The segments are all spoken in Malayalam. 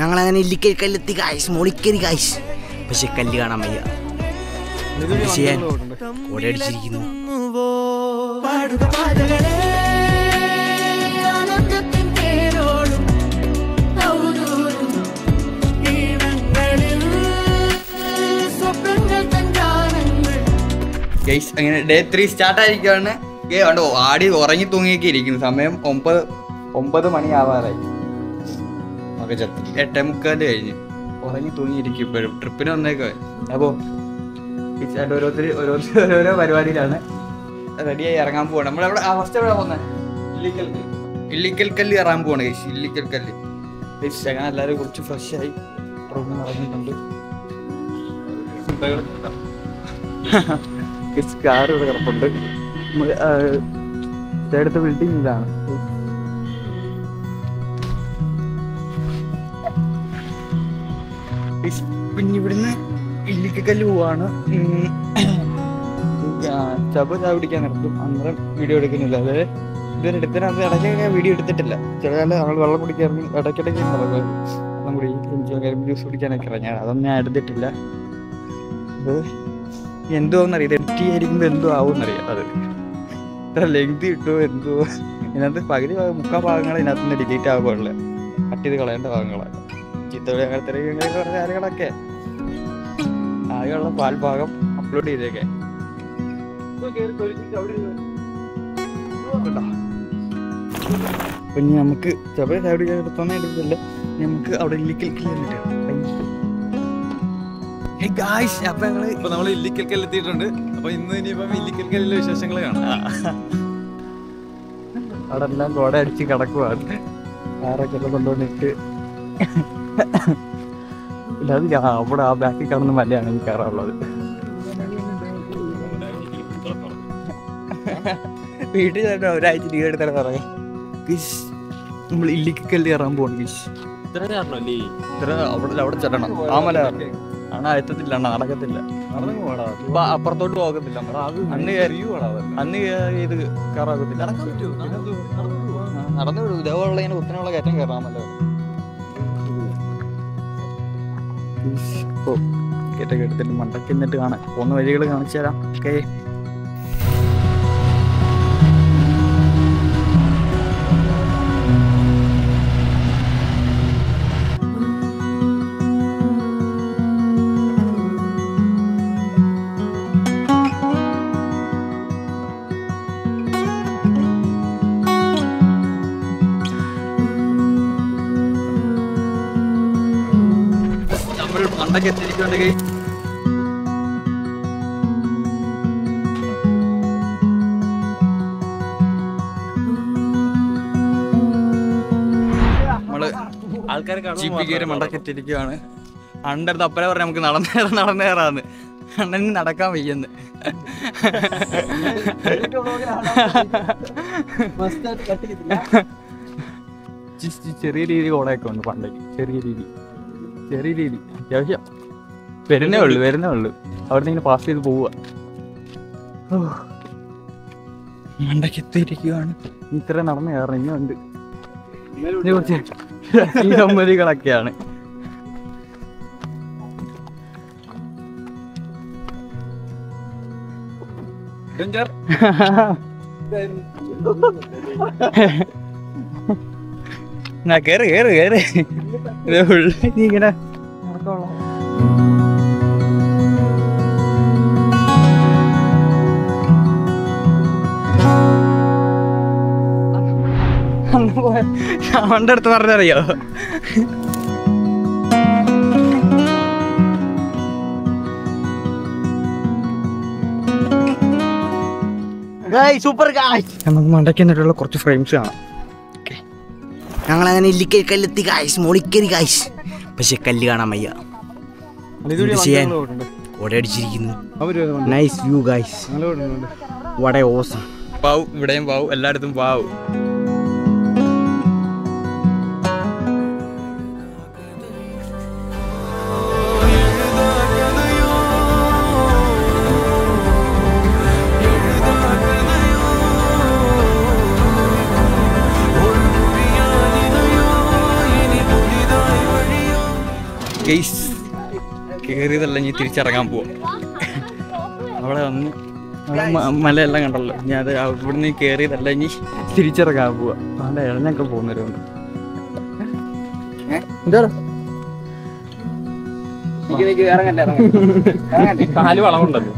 ഞങ്ങളങ്ങനെ ഇല്ലിക്കൽ കല്ലെത്തി കായ്സ് മോളിക്കരി കായ്സ്. പക്ഷെ കല്ല് കാണാൻ വയ്യ. ചെയ്യാൻ ഓടടിച്ചിരിക്കുന്നു. അങ്ങനെ ഡേ 3 സ്റ്റാർട്ടായിരിക്കുകയാണ്. കണ്ടോ ആടി ഉറങ്ങി തൂങ്ങിയൊക്കെ ഇരിക്കുന്നു. സമയം 9 മണിയാവാറായി. 8:45 കഴിഞ്ഞ് ഉറങ്ങി തൂങ്ങിയിരിക്കും. ഇപ്പോഴും ട്രിപ്പിന് വന്നേക്കോ. അപ്പോൾ ഓരോരോ പരിപാടിയിലാണ്. റെഡിയായി ഇറങ്ങാൻ പോവാണ്. നമ്മളെവിടെ ഫസ്റ്റ് എവിടെ പോകുന്നത്? ഇല്ലിക്കൽ കല്ല് ഇറങ്ങാൻ പോവാണ്. ഇല്ലിക്കൽ കല്ല് അങ്ങനെ എല്ലാവരും കുറച്ച് ഫ്രഷായി റൂമിൽ നിന്ന് ഇറങ്ങിയിട്ടുണ്ട്. കാർ ഇവിടെ കിടപ്പുണ്ട്. അടുത്ത ബിൽഡിംഗ് ഇതാണ്. പിന്നെ ഇവിടുന്ന് ഇല്ലിക്കല്ല് പോവാണ്. ചായ പിടിക്കാൻ നിർത്തും. അന്നേരം വീഡിയോ എടുക്കുന്നില്ല. അതായത് ഇതൊരു എടുത്തതിനകത്ത് ഇടയ്ക്കൊക്കെ വീഡിയോ എടുത്തിട്ടില്ല. ചില കാലം നമ്മൾ വെള്ളം കുടിക്കാൻ ഇടയ്ക്കിടയ്ക്ക് വെള്ളം കുടി ജ്യൂസ് കുടിക്കാനൊക്കെ ഇറങ്ങിയാണ്. അതൊന്നും ഞാൻ എടുത്തിട്ടില്ല. അത് എന്തോന്നറിയാം. ഇത് എഡിറ്റ് ചെയ്യാതിരിക്കുമ്പോൾ എന്തോ ആവുമെന്നറിയാം. അത് ഇത്ര ലെങ്ത് കിട്ടുമോ എന്തോ. ഇതിനകത്ത് പകുതി മുക്കാൽ ഭാഗങ്ങൾ ഇതിനകത്തുനിന്ന് ഡിലീറ്റ് ആകുകയുള്ളു. കട്ട് ചെയ്ത് കളയേണ്ട ഭാഗങ്ങളാണ്. ചിത്തവഴി അങ്ങനത്തെ കുറച്ച് കാര്യങ്ങളൊക്കെ ആകെയുള്ള പാൽഭാഗം അപ്ലോഡ് ചെയ്തേക്കെ. പിന്നെ നമുക്ക് ചവ സൈഡ് എടുത്തോന്നേ എടുക്കില്ല. നമുക്ക് അവിടെ ഇല്ലിക്കൽ അപ്പൊ നമ്മള് ഇല്ലിക്കൽ കല്ലെത്തിയിട്ടുണ്ട്. അപ്പൊ ഇന്ന് ഇനിയിപ്പം ഇല്ലിക്കൽ കല്ലിലെ വിശേഷങ്ങൾ കാണാം. അവിടെ എല്ലാം കോട അടിച്ച് കിടക്കുവാണ്. കാറൊക്കെ കൊണ്ടുവന്നിട്ട് അത് അവിടെ ആ ബാക്കിൽ കാണുന്ന മലയാണ് ഈ കയറാനുള്ളത്. വീട്ടിൽ ചേട്ടാ ഒരാഴ്ച ലീവ് എടുത്താൽ പറയാം. നമ്മൾ ഇല്ലിക്കല്ല് കയറാൻ പോകണം. അവിടെ ചെല്ലണം. ആ മല ആണ് എത്തത്തില്ല. നടക്കത്തില്ല. അപ്പുറത്തോട്ട് പോകത്തില്ല. അന്ന് ഇത് കയറാകത്തില്ല. നടന്നു വിടും. ഇതേപോലുള്ള ഇങ്ങനെ കുത്തിനുള്ള കയറ്റം കയറാമല്ലോ. കയറ്റൊക്കെ എടുത്തിട്ട് മണ്ടയ്ക്ക് നിന്നിട്ട് കാണാം. പോകുന്ന വഴികൾ കാണിച്ചു തരാം. ഓക്കെ. മണ്ടയ്ക്ക് എത്തിയിരിക്കുന്നുണ്ട്. നമ്മള് ജീപ്പിൽ കയറി മണ്ടയ്ക്ക് എത്തിയിരിക്കുകയാണ്. അണ്ടടുത്ത് അപ്പനെ പറഞ്ഞ നമുക്ക് നടന്നേറാന്ന്. അണ്ണന് നടക്കാൻ വയ്യെന്ന്. ചെറിയ രീതി കോടയൊക്കെ ഉണ്ട് പണ്ടേക്ക്. ചെറിയ രീതി അത്യാവശ്യം വരുന്നേ ഉള്ളു. അവിടെ നിന്ന് പാസ് ചെയ്ത് പോവുക. മണ്ടയ്ക്ക് എത്തിയിരിക്കുകയാണ്. ഇത്ര നടന്നു കയറണം. ഇനിയുണ്ട് കുറച്ച് സമ്മതികളൊക്കെയാണ്. കേറ് നീ ഇങ്ങനെ നടക്കോളാം. അവന്റെ അടുത്ത് പറഞ്ഞറിയോ? സൂപ്പർ നമുക്ക് മണ്ടയ്ക്ക് എന്നിട്ടുള്ള കുറച്ച് ഫ്രെയിംസ് കാണാം. ഞങ്ങളങ്ങനെ ഇല്ലിക്കൽ കല്ലെത്തി കായ്സ് മോളിക്കരി കായ്സ്. പക്ഷെ കല്ല് കാണാൻ വയ്യ. ചെയ്യാൻ ഓടടിച്ചിരിക്കുന്നു. Nice view guys. വളരെ ഓസം. പാവു ഇവിടെയും പാവു. എല്ലായിടത്തും പാവു. കേസ് കയറിയതല്ല ഇനി തിരിച്ചിറങ്ങാൻ പോവാം. അവിടെ വന്ന് അവിടെ മലയെല്ലാം കണ്ടല്ലോ. ഞാൻ അത് ഇവിടുന്ന് കയറിയതല്ല ഇനി തിരിച്ചിറങ്ങാൻ പോവാ. അവിടെ ഇഴഞ്ഞൊക്കെ പോകുന്നവരുണ്ട്. എന്താ കാല് വളമുണ്ടല്ലോ.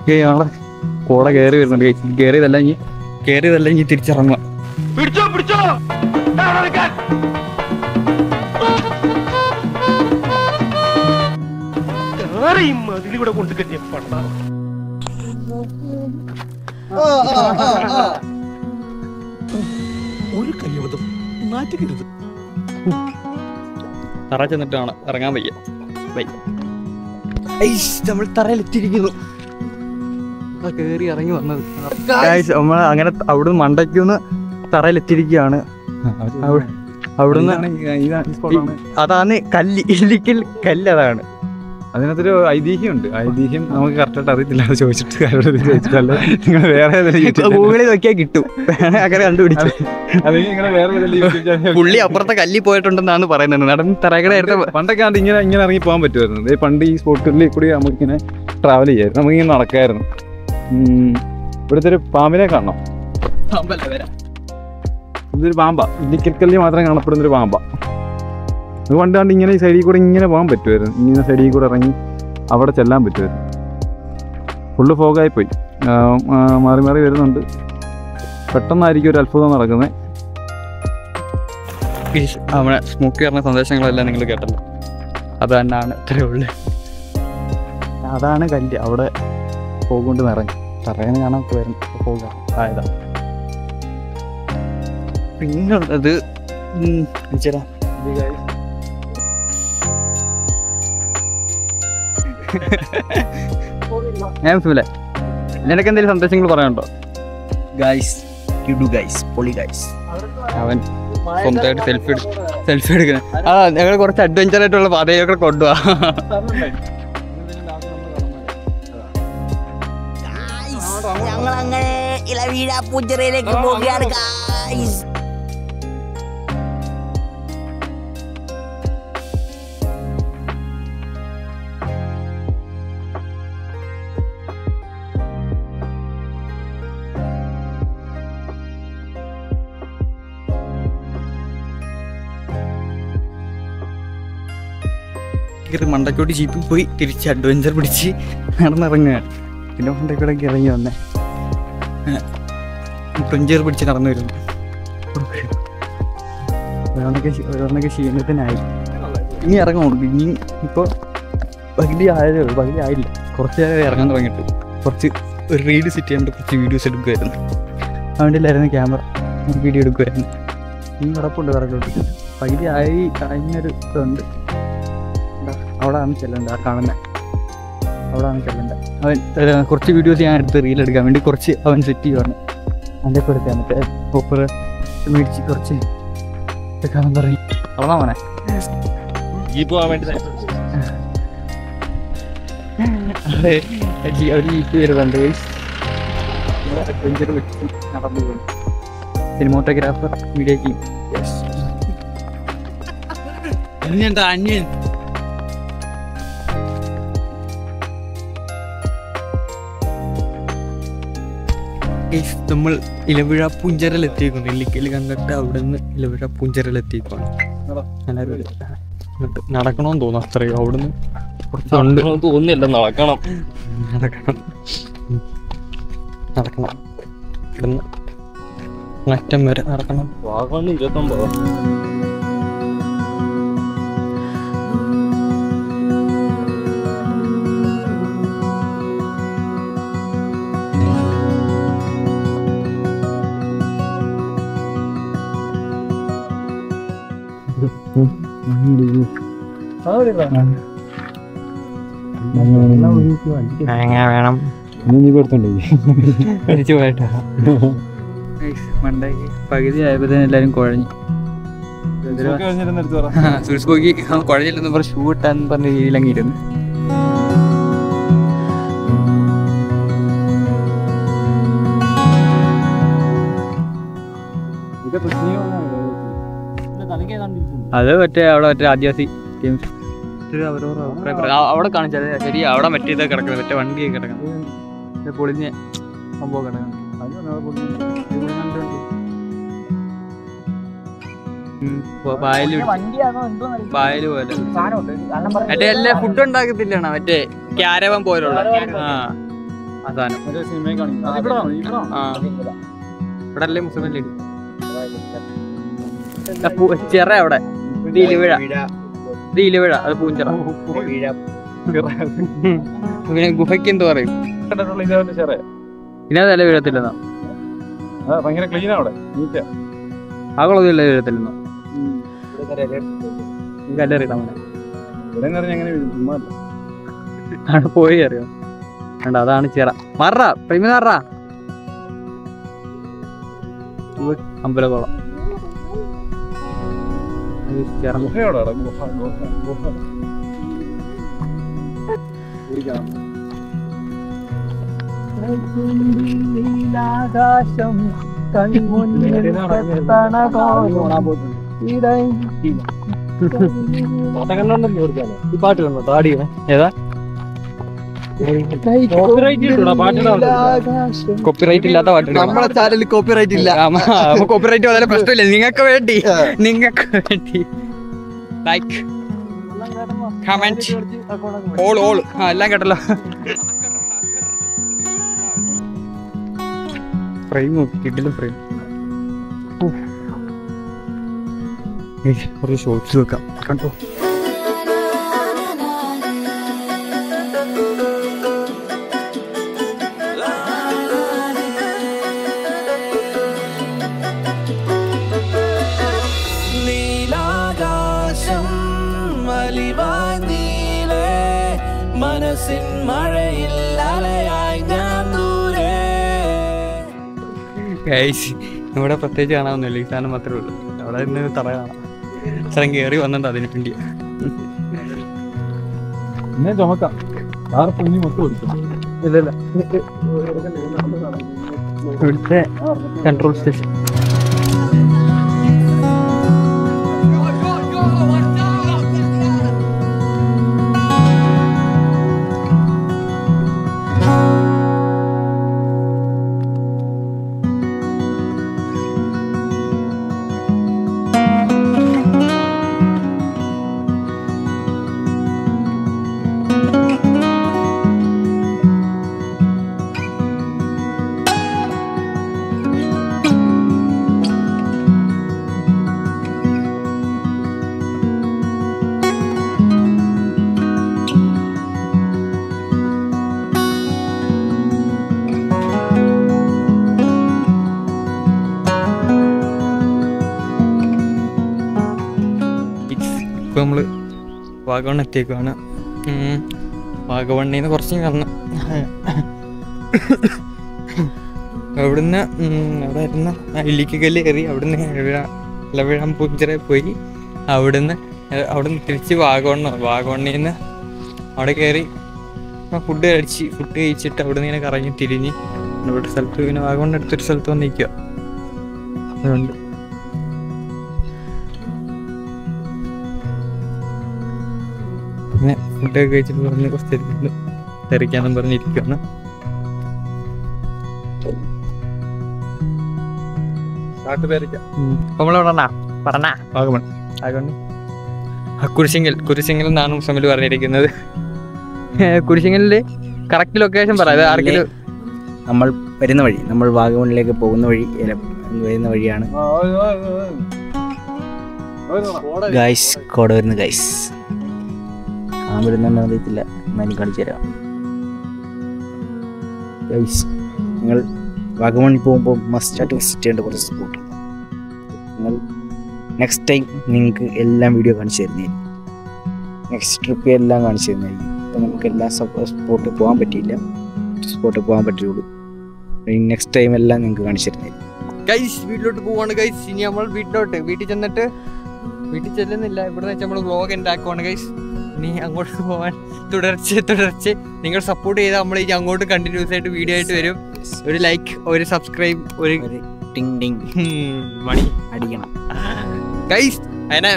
ഞങ്ങളെ കൂടെ കയറി വരുന്നുണ്ട്. കയറിയതല്ല ഇനി തിരിച്ചിറങ്ങുക. പിടിച്ചോ പിടിച്ചോ അതിലൂടെ കൊണ്ട് കെട്ടിയ പണ്ട. ഒരു കയ്യബദ്ധം നാറ്റിക്കരുത്. തറ ചെന്നിട്ടാണ് ഇറങ്ങാൻ വയ്യ. നമ്മൾ തറയിലെത്തിയിരിക്കുന്നു. കയറി ഇറങ്ങി വന്നത് നമ്മൾ അങ്ങനെ അവിടുന്ന് മണ്ടയ്ക്കുന്ന് തറയിലെത്തിയിരിക്കുകയാണ്. അവിടുന്ന് അതാണ് കല്ല്, ഇല്ലിക്കൽ കല്ല്. അതാണ് അതിനകത്തൊരു ഐതിഹ്യമുണ്ട്. ഐതിഹ്യം നമുക്ക് കറക്റ്റായിട്ട് അറിയത്തില്ല. അത് ചോദിച്ചിട്ട് ചോദിച്ചിട്ടല്ലേ നിങ്ങൾ വേറെ ഗൂഗിളിൽ നോക്കിയാൽ കിട്ടും. അങ്ങനെ കണ്ടുപിടിച്ചു. അല്ലെങ്കിൽ നിങ്ങൾ വേറെ പുള്ളി അപ്പുറത്തെ കല്ലിൽ പോയിട്ടുണ്ടെന്നാണ് പറയുന്നത്. നടന്ന് തറകട പണ്ടൊക്കെ അത് ഇങ്ങനെ ഇറങ്ങി പോകാൻ പറ്റുമായിരുന്നു. പണ്ട് ഈ സ്പോട്ടുകളിൽ കൂടി നമുക്കിങ്ങനെ ട്രാവൽ ചെയ്യായിരുന്നു. നമുക്കിങ്ങനെ നടക്കായിരുന്നു. ഇവിടുത്തെ ഒരു പാമ്പിനെ കാണണം. ഇതൊരു പാമ്പാ. ഇല്ലിക്കൽക്കല്ലിൽ മാത്രം കാണപ്പെടുന്നൊരു പാമ്പാ. അത് പണ്ട് ഇങ്ങനെ ഈ സൈഡിൽ കൂടെ ഇങ്ങനെ പോകാൻ പറ്റുമായിരുന്നു. ഇങ്ങനെ സൈഡിൽ കൂടെ ഇറങ്ങി അവിടെ ചെല്ലാൻ പറ്റുമായിരുന്നു. ഫുള്ള് ഫോഗായിപ്പോയി. മാറി മാറി വരുന്നുണ്ട്. പെട്ടെന്നായിരിക്കും ഒരു അത്ഭുതം നടക്കുന്നത്. അവിടെ സ്മോക്ക് പറഞ്ഞ സന്ദേശങ്ങളെല്ലാം നിങ്ങൾ കേട്ടല്ലോ. അത് തന്നെയാണ് ഇത്രയേ ഉള്ളു. അതാണ് കല്ല്. അവിടെ പോകുകൊണ്ട് നിറഞ്ഞു തറേനെ കാണാൻ പോകാം ആയതാ. പിന്നുള്ളത് ഞാൻ ഫീലെ നിനക്ക് എന്തെങ്കിലും സന്ദേശങ്ങൾ പറയാനുണ്ടോ? ഗൈസ് കിഡു ഗൈസ്, പൊളി ഗൈസ്. അവൻ സ്വന്തമായിട്ട് സെൽഫി എടുക്കണം. ഞങ്ങൾ കുറച്ച് അഡ്വഞ്ചർ ആയിട്ടുള്ള പാതയൊക്കെ കൊണ്ടുപോവാ. ഞങ്ങൾ അങ്ങനെ ഇലവീഴ പൂഞ്ചിറയിലേക്ക് പോവുകയാണ് ഗൈസ്. മണ്ടക്കോട്ട് ജീപ്പിൽ പോയി തിരിച്ച് അഡ്വഞ്ചർ പിടിച്ച് നടന്നിറങ്ങുകയാണ്. പിന്നെ മണ്ടക്കോടൊക്കെ ഇറങ്ങി വന്നേ അഡ്വഞ്ചർ പിടിച്ച് നടന്നു വരുന്നു. ഓരോന്നൊക്കെ ക്ഷീണത്തിനായി. ഇനി ഇറങ്ങുന്നുണ്ട്. ഇനി ഇപ്പോൾ പകുതി ആയതേ ഉള്ളൂ. പകുതി ആയില്ല. കുറച്ച് നേരം ഇറങ്ങാൻ തുടങ്ങിയിട്ട് കുറച്ച് ഒരു റീഡ് സെറ്റ് ചെയ്യാൻ കുറച്ച് വീഡിയോസ് എടുക്കുമായിരുന്നു. അതുകൊണ്ടില്ലായിരുന്നു ക്യാമറ വീഡിയോ എടുക്കുമായിരുന്നു. ഇനി കിടപ്പുണ്ട് കറക്കോട്ട്. പകുതി ആയി കഴിഞ്ഞൊരു ഇതുണ്ട്. അവിടെയാണ് ചെല്ലേണ്ടത്. ആ കാണുന്നത് അവിടെയാണ് ചെല്ലേണ്ടത്. അവൻ കുറച്ച് വീഡിയോസ് ഞാൻ എടുത്ത് റീൽ എടുക്കാൻ വേണ്ടി കുറച്ച് അവൻ സെറ്റ് ചെയ്യുവാണ്. അതിൻ്റെ ഒക്കെ എടുക്കാൻ മറ്റേ ഓപ്പർ മേടിച്ച് കുറച്ച് എടുക്കാമെന്ന് പറയും. അവിടെ മോനെ ജീപ്പ് പോകാൻ വേണ്ടി അവർ ജീപ്പ് വരുന്നുണ്ട്. അഡ്വഞ്ചർ വെച്ച് നടന്നു പോകും. സിനിമോട്ടോഗ്രാഫർ വീഡിയോ ചെയ്യും. അന്യൻ അന്യൻ നമ്മൾ ഇലവിഴ പൂഞ്ചിറയിലെത്തിയിരിക്കുന്നു. ഇല്ലിക്കൽ കണ്ടിട്ട് അവിടെ നിന്ന് ഇലവിഴ പൂഞ്ചിറയിലെത്തിയിരിക്കുകയാണ്. എല്ലാവരും നടക്കണമെന്ന് തോന്നുന്നു. അത്രയോ അവിടുന്ന് കുറച്ചുണ്ട് തോന്നിയല്ല. നടക്കണം ഇവിടുന്ന് അറ്റം വരെ നടക്കണം. 29 വേണം തിരിച്ചു പോയിട്ടാ. മണ്ടേക്ക് പകുതി ആയപ്പോഴത്തേനും എല്ലാവരും കുഴഞ്ഞു. സുരേഷ് ഗോപി കുഴഞ്ഞില്ലെന്ന് പറഞ്ഞ് ഷൂ ഇട്ടാന്ന് പറഞ്ഞ രീതിയിലങ്ങ് ഇരുന്നു. തലക്കേതാണ്ടിരിക്കുന്നു. അത് മറ്റേ അവിടെ മറ്റേ ആദിവാസി ഗെയിംസ് അവിടെ കാണിച്ചത് ശരി. അവിടെ മറ്റേ ഇതൊക്കെ കിടക്കുന്നത്, മറ്റേ വണ്ടിയൊക്കെ കിടക്കുന്നത്, പൊളിഞ്ഞ സംഭവം കിടക്കുന്നത്. പായല് പോലെ മറ്റേ എല്ലാ ഫുഡ് ഉണ്ടാക്കത്തില്ലാണ്, മറ്റേ ക്യാരവൻ പോലുള്ള ആ സാധനം. ഇവിടെ അല്ലേ മുസ്ലിം ചെറ അവിടെ ഇലവിഴ അത് പൂഞ്ചിറ. പിന്നെ ഗുഹയ്ക്ക് എന്ത് പറയും? ഇതിനകത്തല്ല വീഴത്തില്ലെന്നാ, ആ കുളത്തില്ല വീഴത്തില്ലെന്നോ. കല്ലെറിയിടാൻ അവിടെ പോയി അറിയാം. വേണ്ട, അതാണ് ചിറ. മാറാ പ്രേമി മാറാ. അമ്പലക്കുളം ആകാശം ഈ പാട്ട് കണ്ടോ? താടിയാണ് ഏതാ? കോപ്പിറൈറ്റ് ഇല്ലാത്ത പാട്ട് നമ്മളെ ചാനലിൽ കോപ്പിറൈറ്റ് ഇല്ല. കോപ്പിറൈറ്റ് വന്നാലും പ്രശ്നമില്ല. നിങ്ങൾക്ക് വേണ്ടി ലൈക്ക് കമന്റ് ഓൾ എല്ലാം കേട്ടല്ലോ. ഫ്രെയിം കിട്ടില്ല. ഫ്രെയിം ഒരു ഷോർട്സ് വെക്കാം കണ്ടോ. മനസ്സിൻ മഴയിൽ അലയായി ഞാൻ ദൂരെ. ഇവിടെ പ്രത്യേകിച്ച് കാണാവുന്നില്ല, ഈ സാധനം മാത്രമേ ഉള്ളൂ. അവിടെ നിന്ന് തറ കാണാം. സ്ഥലം കയറി വന്നിട്ട് അതിന് വേണ്ടിയാ. ചുമക്കാം ഇല്ലല്ല, ഇവിടുത്തെ കൺട്രോൾ സ്റ്റേഷൻ. ഇപ്പോൾ നമ്മൾ വാഗമൺ എത്തിയേക്കുവാണ്. വാഗമണ്ണിൽ നിന്ന് കുറച്ച് വന്ന് അവിടുന്ന് അവിടെ ഇരുന്ന് ഇല്ലിക്കല്ല് കയറി, അവിടുന്ന് ഇലവിഴാൻ പൂഞ്ചിറ പോയി, അവിടുന്ന് തിരിച്ച് വാഗമണ്ണിൽ നിന്ന് അവിടെ കയറി ഫുഡ് കഴിച്ചിട്ട് അവിടുന്ന് ഇങ്ങനെ കറങ്ങി തിരിഞ്ഞ് ഇവിടെ സ്ഥലത്ത് പിന്നെ വാഗമണ്ണിന് അടുത്തൊരു സ്ഥലത്ത് വന്ന് നിൽക്കുക. അതുകൊണ്ട് പിന്നെ ഫുഡൊക്കെ കഴിച്ചിട്ട് പറഞ്ഞ് കുറച്ച് തെറിക്കാന്നും പറഞ്ഞിരിക്കുകയാണ്. നമ്മളെവിടെണ്ണ പറഞ്ഞ വാഗമൺ കുരിശിങ്കൽ എന്നാണ് മുസമിൽ പറഞ്ഞിരിക്കുന്നത്. കുരിശിങ്കലില് കറക്റ്റ് ലൊക്കേഷൻ പറയാം. ആർക്കെങ്കിലും നമ്മൾ വരുന്ന വഴി, നമ്മൾ വാഗമണിലേക്ക് പോകുന്ന വഴി വരുന്ന വഴിയാണ് ഗൈസ്. കോട വരുന്ന ഗൈസ് കാണാൻ വരുന്നുണ്ടോ അറിയത്തില്ല, എന്നാലും കാണിച്ചു തരാം ഗൈസ്. നിങ്ങൾ വാഗമണിൽ പോകുമ്പോൾ മസ്റ്റായിട്ട് വിസിറ്റ് ചെയ്യേണ്ട കുറച്ച് സ്പോട്ടുണ്ട്. നിങ്ങൾ നെക്സ്റ്റ് ടൈം നിങ്ങൾക്ക് എല്ലാം വീഡിയോ കാണിച്ചു തരുന്നതായിരിക്കും. നെക്സ്റ്റ് ട്രിപ്പ് എല്ലാം കാണിച്ചു തരുന്നതായിരിക്കും. അപ്പോൾ നമുക്ക് എല്ലാ സ്പോട്ടിൽ പോകാൻ പറ്റിയില്ല, സ്പോട്ടിൽ പോകാൻ പറ്റുള്ളൂ. നെക്സ്റ്റ് ടൈം എല്ലാം നിങ്ങൾക്ക് കാണിച്ചു തരുന്നതായിരിക്കും. ഗൈസ് വീട്ടിലോട്ട് പോവാണ് ഗൈസ്. ഇനി നമ്മൾ വീട്ടിൽ ചെന്നിട്ട് വീട്ടിൽ ചെല്ലുന്നില്ല, ഇവിടെ വെച്ച് നമ്മൾ വ്ളോഗ് ഉണ്ടാക്കുവാണ് ഗൈസ്. ഇനി അങ്ങോട്ട് പോകാൻ തുടർച്ച നിങ്ങൾ സപ്പോർട്ട് ചെയ്താൽ നമ്മൾ ഇനി അങ്ങോട്ട് കണ്ടിന്യൂസ് ആയിട്ട് വീഡിയോ ആയിട്ട് വരും. ഒരു ലൈക്ക്, ഒരു സബ്സ്ക്രൈബ്, ഒരു ടിങ് ടിങ് മണി അടിക്കണം ഗൈസ്. അതിനെ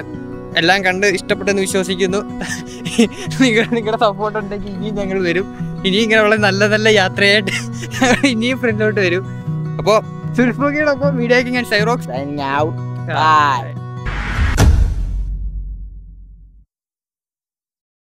എല്ലാം കണ്ട് ഇഷ്ടപ്പെട്ടെന്ന് വിശ്വസിക്കുന്നു. നിങ്ങളുടെ സപ്പോർട്ട് ഉണ്ടെങ്കിൽ ഇനിയും ഞങ്ങൾ വരും. ഇനിയും ഇങ്ങനെ വളരെ നല്ല നല്ല യാത്രയായിട്ട് ഇനിയും ഫ്രണ്ടിലോട്ട് വരും. അപ്പോൾ സുൽഫോക്കിയോടൊപ്പം വീഡിയോയ്ക്ക് ഞാൻ സൈറോക്സ്. Signing out. Bye.